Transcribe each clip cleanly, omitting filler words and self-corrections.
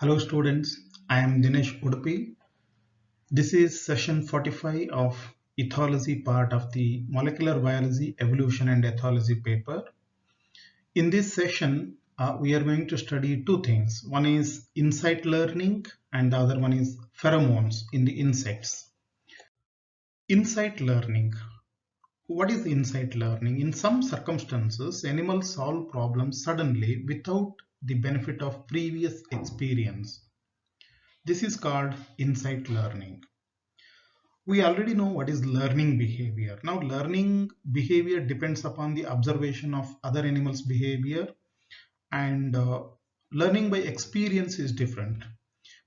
Hello students, I am Dinesh Udupi. This is session 45 of ethology part of the molecular biology evolution and ethology paper. In this session, we are going to study two things. One is insight learning and the other one is pheromones in the insects. Insight learning. What is insight learning? In some circumstances, animals solve problems suddenly without the benefit of previous experience. This is called insight learning. We already know what is learning behavior. Now, learning behavior depends upon the observation of other animals' behavior, and learning by experience is different.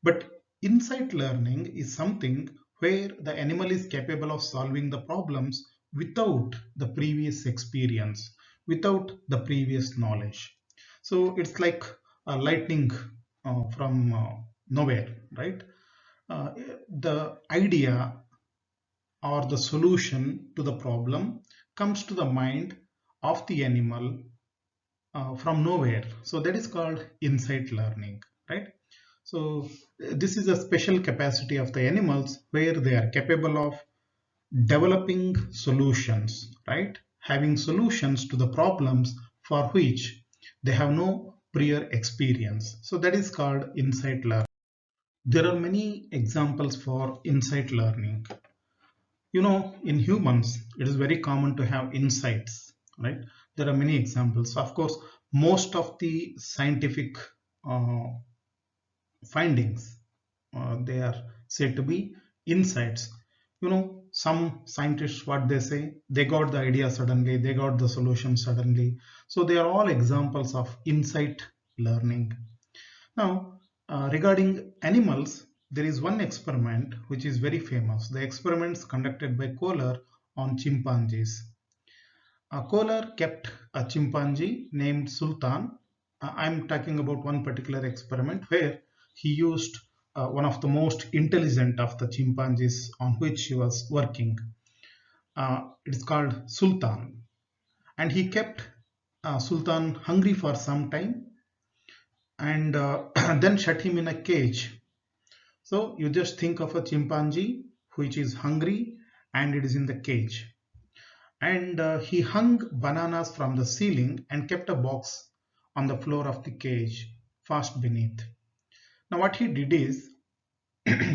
But insight learning is something where the animal is capable of solving the problems without the previous experience, without the previous knowledge. So it's like a lightning from nowhere, right? The idea or the solution to the problem comes to the mind of the animal from nowhere. So that is called insight learning, right? So this is a special capacity of the animals where they are capable of developing solutions, right? Having solutions to the problems for which they have no prior experience. So that is called insight learning. There are many examples for insight learning. In humans, it is very common to have insights, right? There are many examples. Of course, most of the scientific uh, findings, they are said to be insights. Some scientists, what they say, they got the idea suddenly, they got the solution suddenly. So they are all examples of insight learning. Now, regarding animals, there is one experiment which is very famous. The experiments conducted by Kohler on chimpanzees. Kohler kept a chimpanzee named Sultan. I'm talking about one particular experiment where he used one of the most intelligent of the chimpanzees on which he was working. It's called Sultan. And he kept Sultan hungry for some time and then shut him in a cage. So you just think of a chimpanzee which is hungry and it is in the cage. And he hung bananas from the ceiling and kept a box on the floor of the cage fast beneath. Now what he did is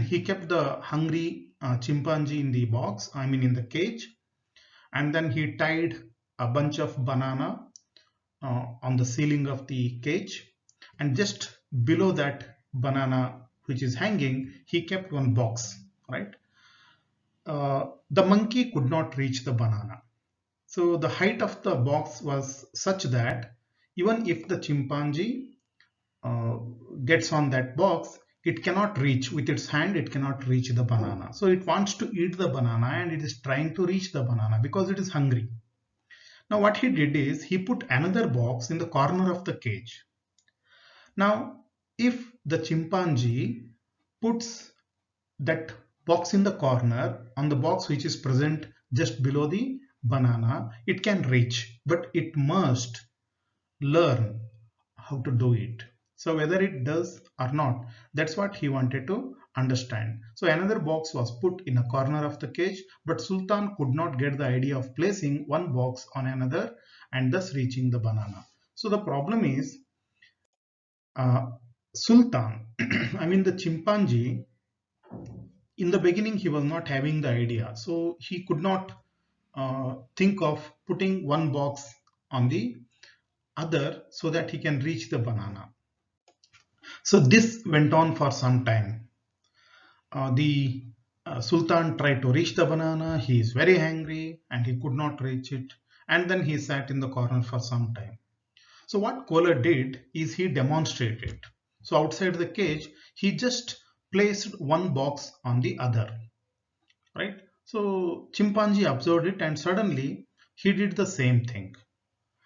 he kept the hungry chimpanzee in the box, I mean in the cage, and then he tied a bunch of banana on the ceiling of the cage, and just below that banana which is hanging, he kept one box, right? The monkey could not reach the banana. So the height of the box was such that even if the chimpanzee uh, gets on that box, it cannot reach with its hand, it cannot reach the banana. So it wants to eat the banana and it is trying to reach the banana because it is hungry. Now what he did is he put another box in the corner of the cage. Now if the chimpanzee puts that box in the corner on the box which is present just below the banana, it can reach, but it must learn how to do it. So whether it does or not, that's what he wanted to understand. So another box was put in a corner of the cage, but Sultan could not get the idea of placing one box on another and thus reaching the banana. So the problem is uh, Sultan, I mean the chimpanzee, in the beginning he was not having the idea, so he could not think of putting one box on the other so that he can reach the banana. So this went on for some time. The Sultan tried to reach the banana. He is very angry and he could not reach it, and then he sat in the corner for some time. So what Kohler did is he demonstrated. So outside the cage he just placed one box on the other, right? So chimpanzee observed it and suddenly he did the same thing.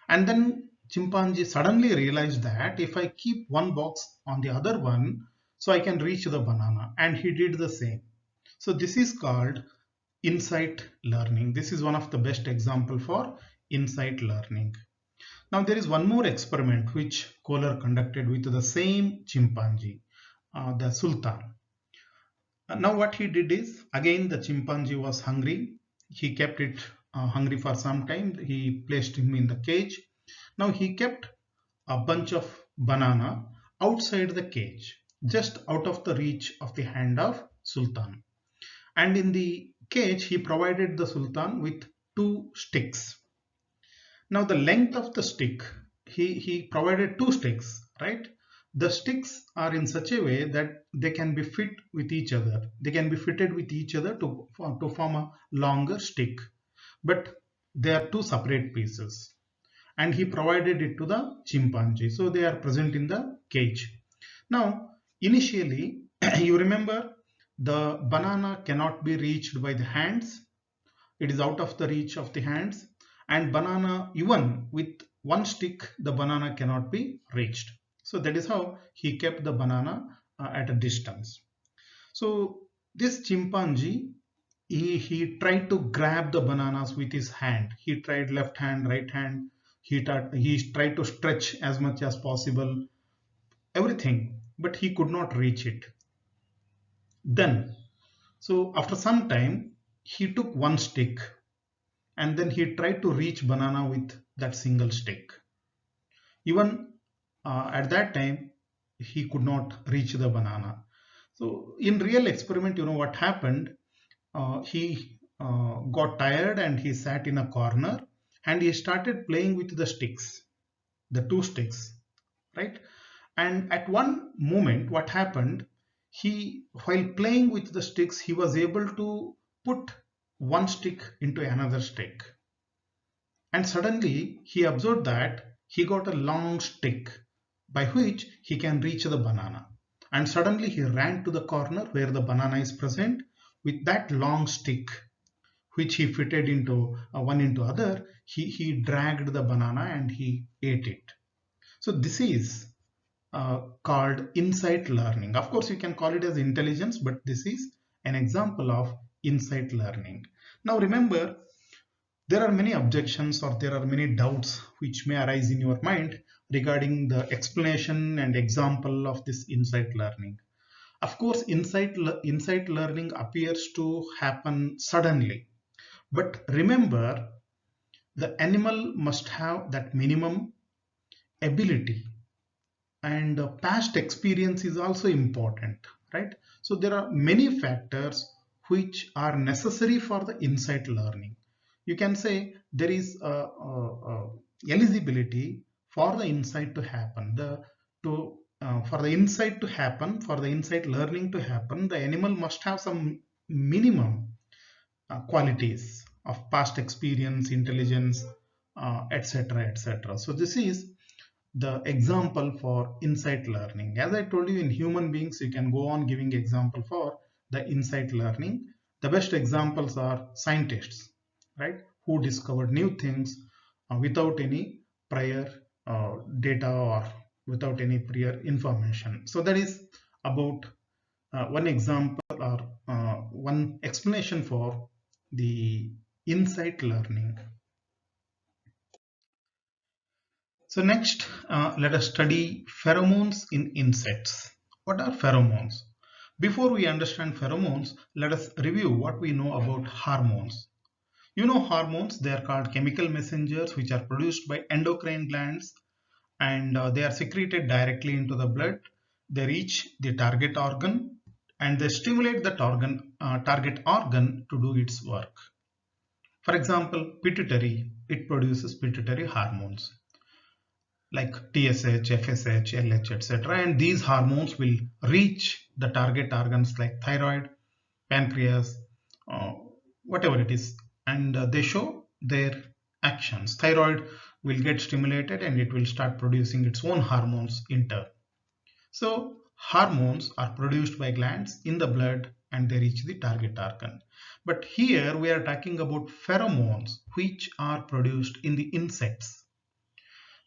And then chimpanzee suddenly realized that if I keep one box on the other one, so I can reach the banana. And he did the same. So this is called insight learning. This is one of the best example for insight learning. Now there is one more experiment which Kohler conducted with the same chimpanzee. the sultan. Now what he did is, again the chimpanzee was hungry. He kept it hungry for some time. He placed him in the cage. Now he kept a bunch of banana outside the cage, just out of the reach of the hand of sultan. And in the cage he provided the sultan with two sticks. Now the length of the stick, he provided two sticks, right? The sticks are in such a way that they can be fit with each other. They can be fitted with each other to form a longer stick. But they are two separate pieces. And he provided it to the chimpanzee. So they are present in the cage. Now, initially, you remember the banana cannot be reached by the hands. It is out of the reach of the hands, and banana, even with one stick, the banana cannot be reached. So that is how he kept the banana at a distance. So this chimpanzee, he tried to grab the bananas with his hand. He tried left hand, right hand. He tried to stretch as much as possible, everything, but he could not reach it. Then, so after some time, he took one stick and then he tried to reach banana with that single stick. Even at that time, he could not reach the banana. So in real experiment, you know what happened? He got tired and he sat in a corner and he started playing with the sticks, the two sticks, right? And at one moment, what happened? While playing with the sticks, he was able to put one stick into another stick. And suddenly he observed that he got a long stick by which he can reach the banana. And suddenly he ran to the corner where the banana is present with that long stick, which he fitted into one into other. He dragged the banana and he ate it. So this is called insight learning. Of course, you can call it as intelligence, but this is an example of insight learning. Now remember, there are many objections or there are many doubts which may arise in your mind regarding the explanation and example of this insight learning. Of course, insight learning appears to happen suddenly. But remember, the animal must have that minimum ability, and past experience is also important, right? So there are many factors which are necessary for the insight learning. You can say there is a eligibility for the insight to happen. For the insight to happen, for the insight learning to happen, the animal must have some minimum qualities of past experience, intelligence, etc., etc. So this is the example for insight learning. As I told you, in human beings, you can go on giving example for the insight learning. The best examples are scientists, right, who discovered new things without any prior data or without any prior information. So that is about one example or one explanation for the insight learning. So next, let us study pheromones in insects. What are pheromones? Before we understand pheromones, let us review what we know about hormones. You know hormones, they are called chemical messengers which are produced by endocrine glands, and they are secreted directly into the blood. They reach the target organ and they stimulate that target organ to do its work. For example, pituitary, it produces pituitary hormones like TSH, FSH, LH, etc. And these hormones will reach the target organs like thyroid, pancreas, uh, whatever it is, and they show their actions. Thyroid will get stimulated and it will start producing its own hormones in turn. So hormones are produced by glands in the blood and they reach the target organ. But here we are talking about pheromones which are produced in the insects.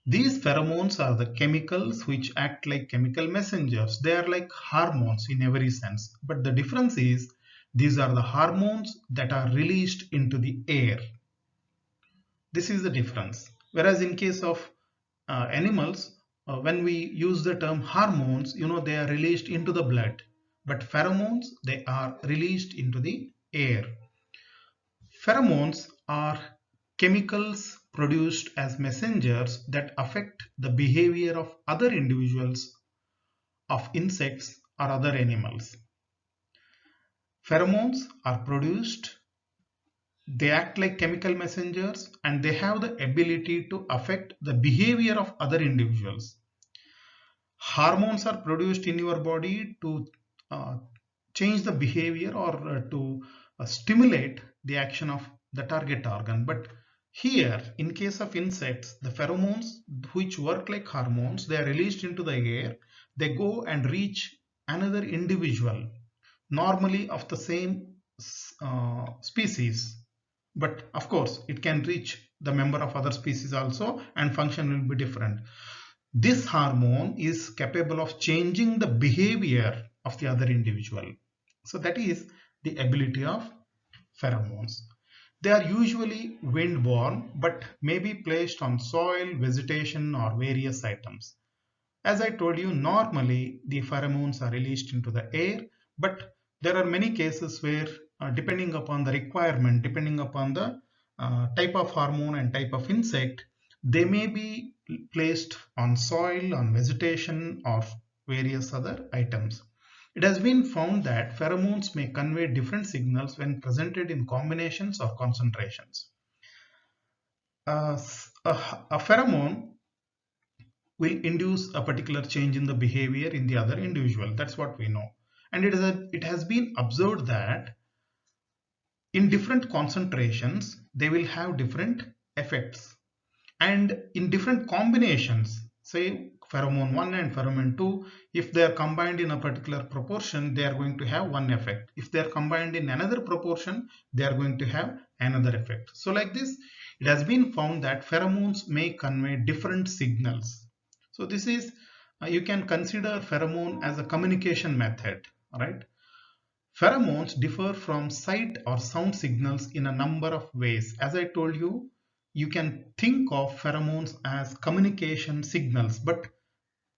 These pheromones are the chemicals which act like chemical messengers. They are like hormones in every sense. But the difference is these are the hormones that are released into the air. This is the difference. Whereas in case of animals, when we use the term hormones, they are released into the blood, but pheromones, they are released into the air. Pheromones are chemicals produced as messengers that affect the behavior of other individuals, of insects or other animals. Pheromones are produced, they act like chemical messengers, and they have the ability to affect the behavior of other individuals. Hormones are produced in your body to uh, change the behavior or to stimulate the action of the target organ. But here, in case of insects, the pheromones, which work like hormones, they are released into the air. They go and reach another individual, normally of the same species. But of course, it can reach the member of other species also, and function will be different. This hormone is capable of changing the behavior of the other individual. So that is the ability of pheromones. They are usually wind-borne but may be placed on soil, vegetation, or various items. As I told you, normally the pheromones are released into the air, but there are many cases where, depending upon the requirement, depending upon the type of hormone and type of insect, they may be placed on soil, on vegetation, or various other items. It has been found that pheromones may convey different signals when presented in combinations or concentrations. A pheromone will induce a particular change in the behavior in the other individual. That's what we know. And it has been observed that in different concentrations, they will have different effects. And in different combinations, say pheromone 1 and pheromone 2, if they are combined in a particular proportion, they are going to have one effect. If they are combined in another proportion, they are going to have another effect. So like this, it has been found that pheromones may convey different signals. So this is, you can consider pheromone as a communication method, right? Pheromones differ from sight or sound signals in a number of ways. As I told you, you can think of pheromones as communication signals, but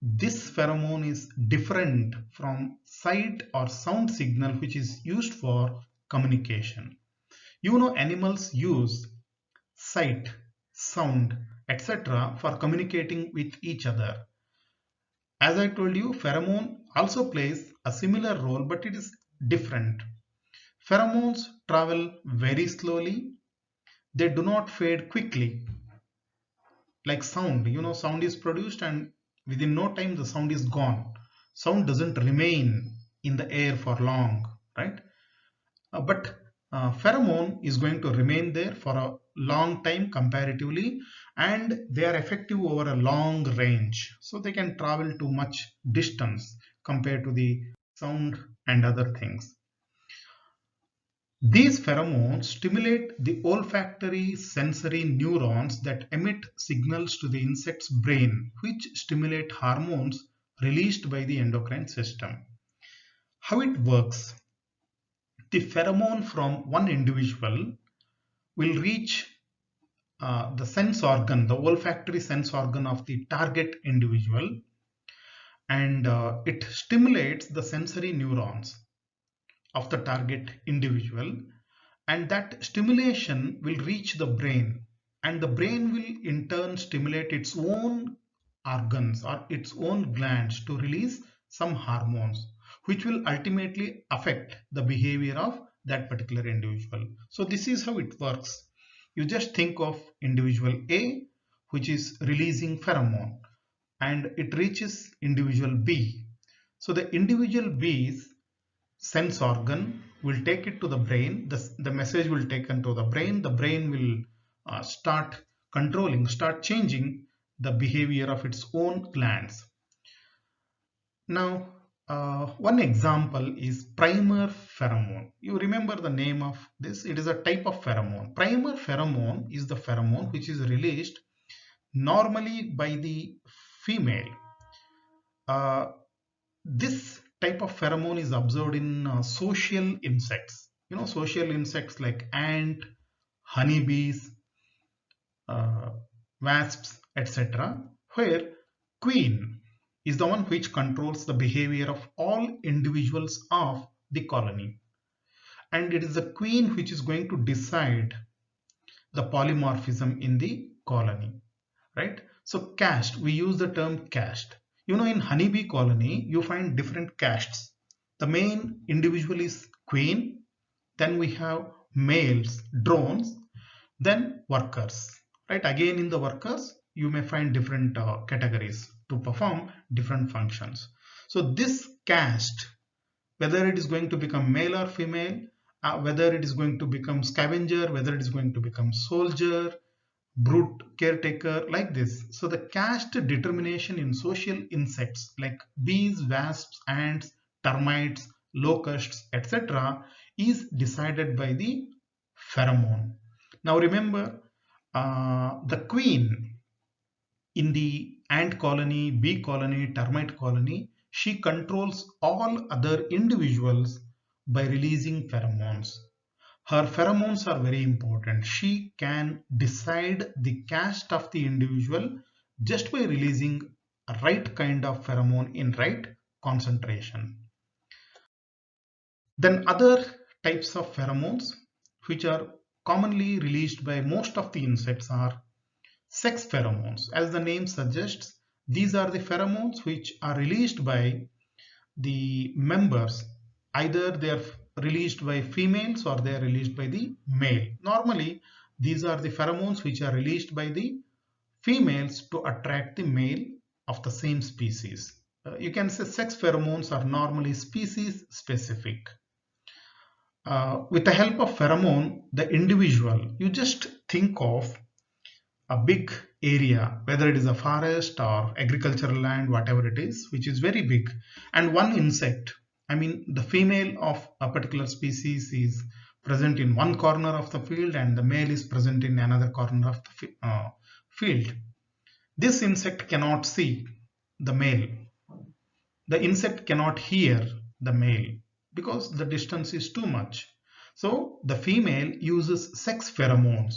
this pheromone is different from sight or sound signal which is used for communication. Animals use sight, sound, etc. for communicating with each other. As I told you, pheromone also plays a similar role, but it is different. Pheromones travel very slowly. They do not fade quickly like sound. Sound is produced and within no time the sound is gone. Sound doesn't remain in the air for long, right? But pheromone is going to remain there for a long time comparatively, and they are effective over a long range. So they can travel to much distance compared to the sound and other things. These pheromones stimulate the olfactory sensory neurons that emit signals to the insect's brain, which stimulate hormones released by the endocrine system. How it works? The pheromone from one individual will reach the sense organ, the olfactory sense organ of the target individual, and it stimulates the sensory neurons of the target individual, and that stimulation will reach the brain, and the brain will in turn stimulate its own organs or its own glands to release some hormones which will ultimately affect the behavior of that particular individual. So this is how it works. You just think of individual A, which is releasing pheromone, and it reaches individual B. So the individual B's sense organ will take it to the brain. The message will take into the brain will start start changing the behavior of its own glands. Now one example is primer pheromone. You remember the name of this? It is a type of pheromone. Primer pheromone is the pheromone which is released normally by the female. This type of pheromone is observed in social insects. Social insects like ant, honeybees, uh, wasps, etc., where queen is the one which controls the behavior of all individuals of the colony. And it is the queen which is going to decide the polymorphism in the colony, right? So caste, we use the term caste. You know, in honeybee colony, you find different castes. The main individual is queen, then we have males, drones, then workers, right? Again, in the workers, you may find different categories to perform different functions. So this caste, whether it is going to become male or female, whether it is going to become scavenger, whether it is going to become soldier, brute caretaker, like this. So the caste determination in social insects like bees, wasps, ants, termites, locusts, etc. is decided by the pheromone. Now remember, the queen in the ant colony, bee colony, termite colony, she controls all other individuals by releasing pheromones. Her pheromones are very important. She can decide the caste of the individual just by releasing a right kind of pheromone in right concentration. Then other types of pheromones which are commonly released by most of the insects are sex pheromones. As the name suggests, these are the pheromones which are released by the members. Either they are released by females or they are released by the male. Normally, these are the pheromones which are released by the females to attract the male of the same species. You can say sex pheromones are normally species specific. With the help of pheromone, the individual, you just think of a big area, whether it is a forest or agricultural land, whatever it is, which is very big, and one insect, I mean the female of a particular species is present in one corner of the field and the male is present in another corner of the field. This insect cannot see the male. The insect cannot hear the male because the distance is too much. So the female uses sex pheromones.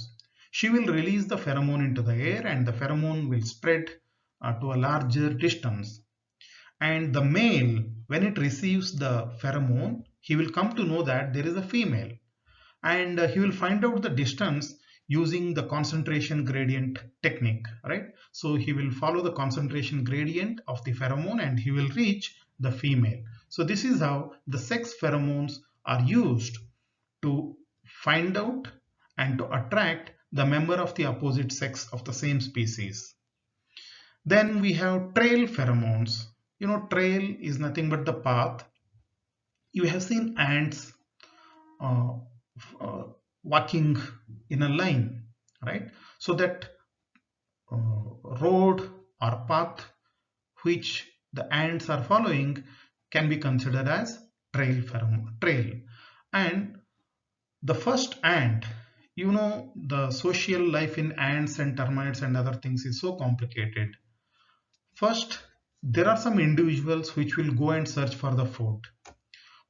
She will release the pheromone into the air and the pheromone will spread to a larger distance. And the male, when it receives the pheromone, he will come to know that there is a female, and he will find out the distance using the concentration gradient technique, right? So he will follow the concentration gradient of the pheromone and he will reach the female. So this is how the sex pheromones are used to find out and to attract the member of the opposite sex of the same species. Then we have trail pheromones. You know, trail is nothing but the path. You have seen ants uh, walking in a line, right? So that road or path which the ants are following can be considered as trail. And the first ant, you know, the social life in ants and termites and other things is so complicated. First, there are some individuals which will go and search for the food.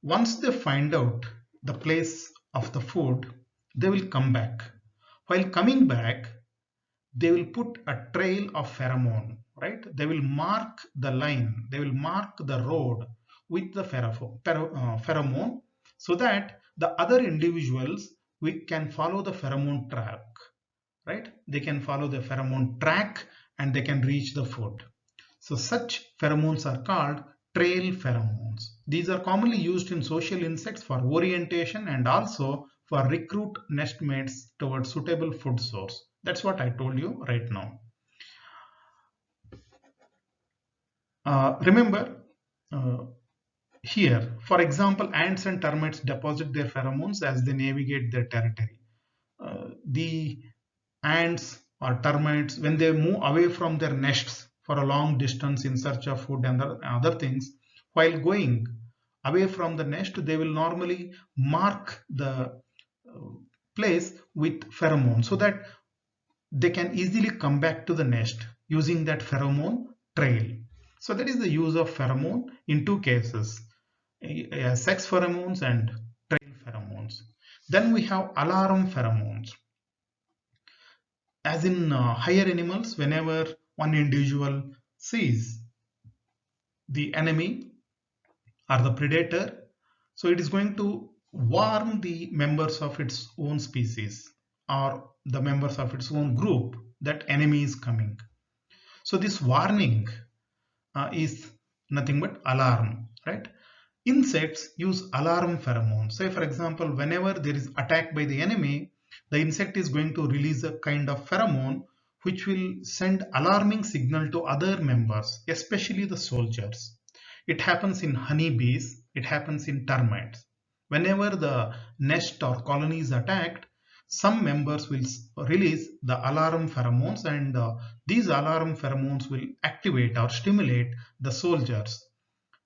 Once they find out the place of the food, they will come back. While coming back, they will put a trail of pheromone, right? They will mark the line, they will mark the road with the pheromone so that the other individuals we can follow the pheromone track, right? They can follow the pheromone track and they can reach the food. So such pheromones are called trail pheromones. These are commonly used in social insects for orientation and also for recruit nestmates towards suitable food source. That's what I told you right now. Remember, uh, here, for example, ants and termites deposit their pheromones as they navigate their territory. The ants or termites, when they move away from their nests for a long distance in search of food and other things, while going away from the nest, they will normally mark the place with pheromone so that they can easily come back to the nest using that pheromone trail. So that is the use of pheromone in two cases, sex pheromones and trail pheromones. Then we have alarm pheromones. As in higher animals, whenever one individual sees the enemy or the predator, so it is going to warn the members of its own species or the members of its own group that enemy is coming. So this warning is nothing but alarm, right? Insects use alarm pheromones. Say for example, whenever there is attack by the enemy, the insect is going to release a kind of pheromone which will send alarming signal to other members, especially the soldiers. It happens in honeybees, it happens in termites. Whenever the nest or colony is attacked, some members will release the alarm pheromones, and these alarm pheromones will activate or stimulate the soldiers,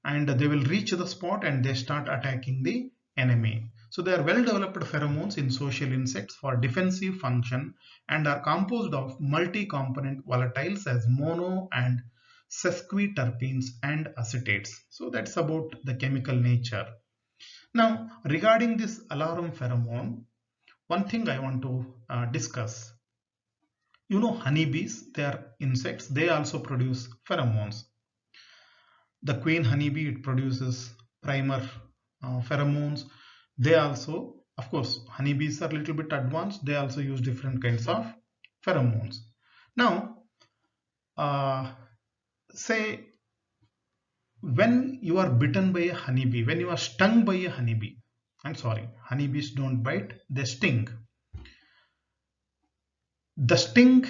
and they will reach the spot and they start attacking the enemy. So they are well developed pheromones in social insects for defensive function and are composed of multi-component volatiles as mono and sesquiterpenes and acetates. So that's about the chemical nature. Now regarding this alarm pheromone, one thing I want to discuss. You know, honeybees, they are insects, they also produce pheromones. The queen honeybee, it produces primer pheromones. They also, of course, honeybees are a little bit advanced, they also use different kinds of pheromones. Now say when you are bitten by a honeybee, when you are stung by a honeybee, I'm sorry, honeybees don't bite, they sting. The sting,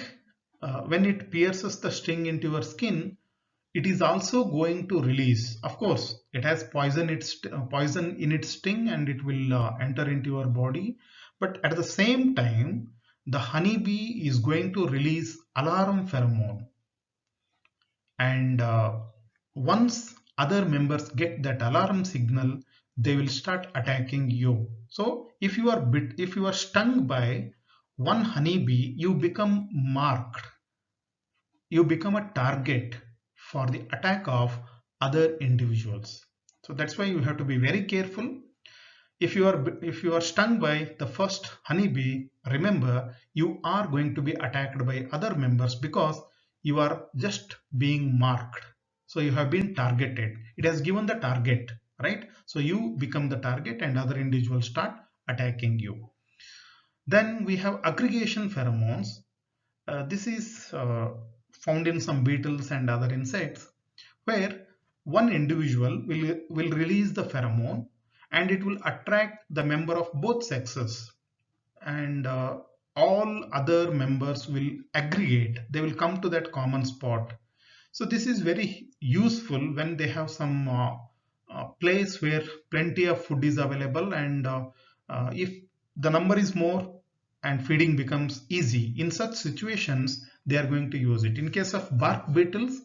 when it pierces the sting into your skin, it is also going to release, of course it has poison in its sting and it will enter into your body, but at the same time the honeybee is going to release alarm pheromone, and once other members get that alarm signal, they will start attacking you. So if you are stung by one honeybee, you become marked, you become a target for the attack of other individuals. So that's why you have to be very careful. If you are stung by the first honeybee, remember you are going to be attacked by other members because you are just being marked. So you have been targeted. It has given the target, right? So you become the target and other individuals start attacking you. Then we have aggregation pheromones. This is found in some beetles and other insects, where one individual will release the pheromone and it will attract the member of both sexes, and all other members will aggregate, they will come to that common spot. So this is very useful when they have some place where plenty of food is available, and if the number is more and feeding becomes easy, in such situations they are going to use it. In case of bark beetles,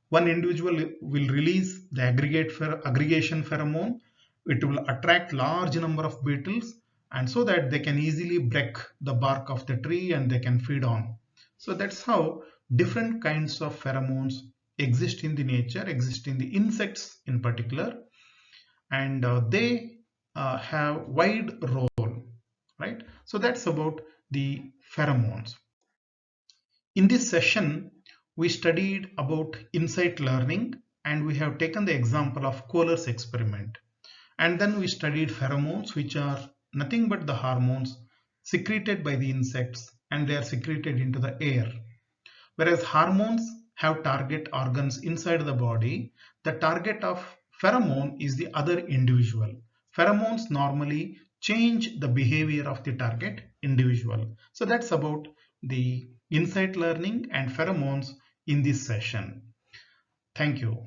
one individual will release the aggregation pheromone. It will attract large number of beetles, and so that they can easily break the bark of the tree and they can feed on. So that's how different kinds of pheromones exist in the nature, exist in the insects in particular, and they have wide role, right? So that's about the pheromones. In this session, we studied about insight learning, and we have taken the example of Kohler's experiment. And then we studied pheromones, which are nothing but the hormones secreted by the insects, and they are secreted into the air. Whereas hormones have target organs inside the body, the target of pheromone is the other individual. Pheromones normally change the behavior of the target individual. So that's about the insight learning and pheromones in this session. Thank you.